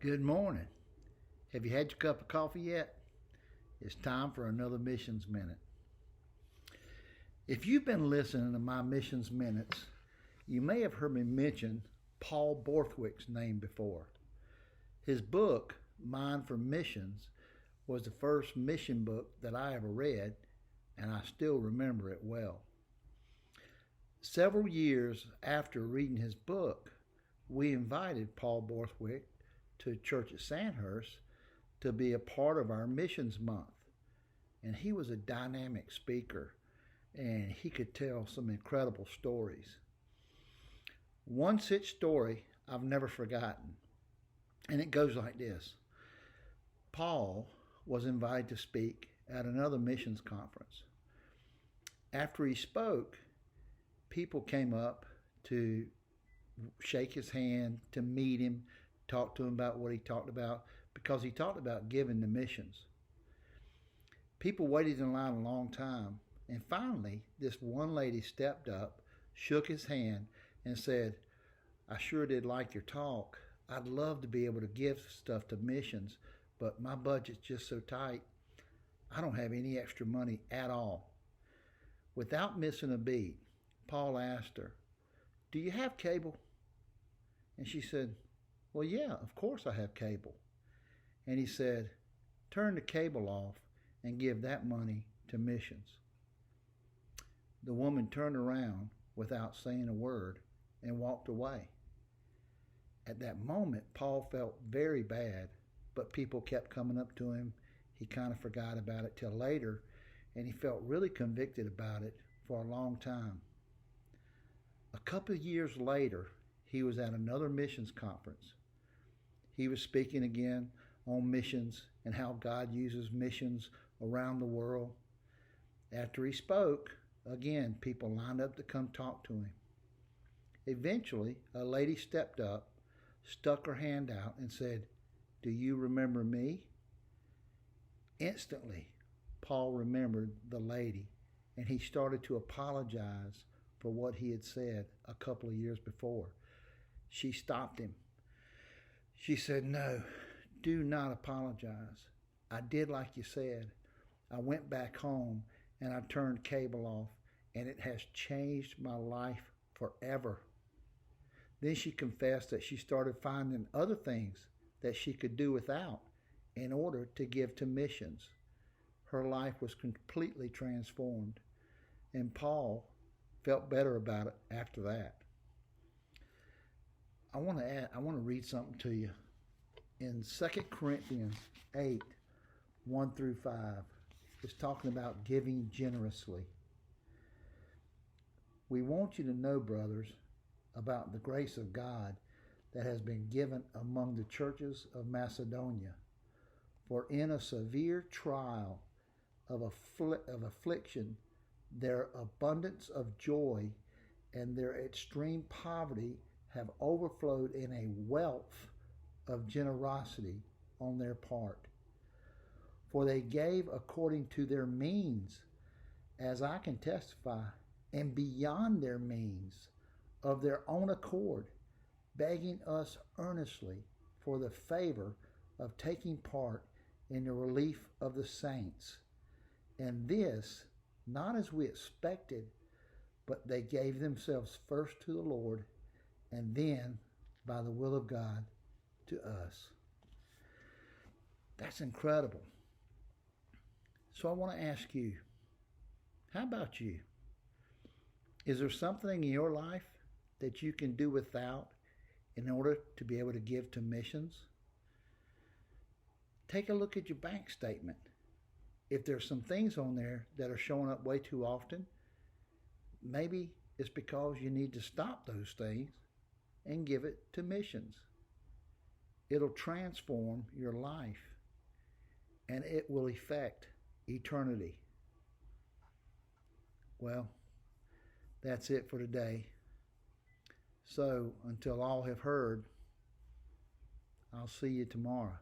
Good morning. Have you had your cup of coffee yet? It's time for another Missions Minute. If you've been listening to my Missions Minutes, you may have heard me mention Paul Borthwick's name before. His book, Mind for Missions, was the first mission book that I ever read, and I still remember it well. Several years after reading his book, we invited Paul Borthwick to a church at Sandhurst to be a part of our missions month. And he was a dynamic speaker, and he could tell some incredible stories. One such story I've never forgotten, and it goes like this. Paul was invited to speak at another missions conference. After he spoke, people came up to shake his hand, to meet him, talk to him about what he talked about, because he talked about giving to missions. People waited in line a long time, and finally this one lady stepped up, shook his hand, and said, "I sure did like your talk. I'd love to be able to give stuff to missions, but my budget's just so tight. I don't have any extra money at all." Without missing a beat, Paul asked her, "Do you have cable?" And she said, "Well, yeah, of course I have cable." And he said, "Turn the cable off and give that money to missions." The woman turned around without saying a word and walked away. At that moment, Paul felt very bad, but people kept coming up to him. He kind of forgot about it till later, and he felt really convicted about it for a long time. A couple of years later, he was at another missions conference. He was speaking again on missions and how God uses missions around the world. After he spoke, again, people lined up to come talk to him. Eventually, a lady stepped up, stuck her hand out, and said, "Do you remember me?" Instantly, Paul remembered the lady, and he started to apologize for what he had said a couple of years before. She stopped him. She said, "No, do not apologize. I did like you said. I went back home and I turned cable off, and it has changed my life forever." Then she confessed that she started finding other things that she could do without in order to give to missions. Her life was completely transformed, and Paul felt better about it after that. I want to read something to you. In 2 Corinthians 8, 1 through 5, it's talking about giving generously. "We want you to know, brothers, about the grace of God that has been given among the churches of Macedonia. For in a severe trial of affliction, their abundance of joy and their extreme poverty have overflowed in a wealth of generosity on their part. For they gave according to their means, as I can testify, and beyond their means, of their own accord, begging us earnestly for the favor of taking part in the relief of the saints. And this, not as we expected, but they gave themselves first to the Lord, and then, by the will of God, to us." That's incredible. So I want to ask you, how about you? Is there something in your life that you can do without in order to be able to give to missions? Take a look at your bank statement. If there's some things on there that are showing up way too often, maybe it's because you need to stop those things and give it to missions. It'll transform your life, and it will affect eternity. Well, that's it for today. So, until all have heard, I'll see you tomorrow.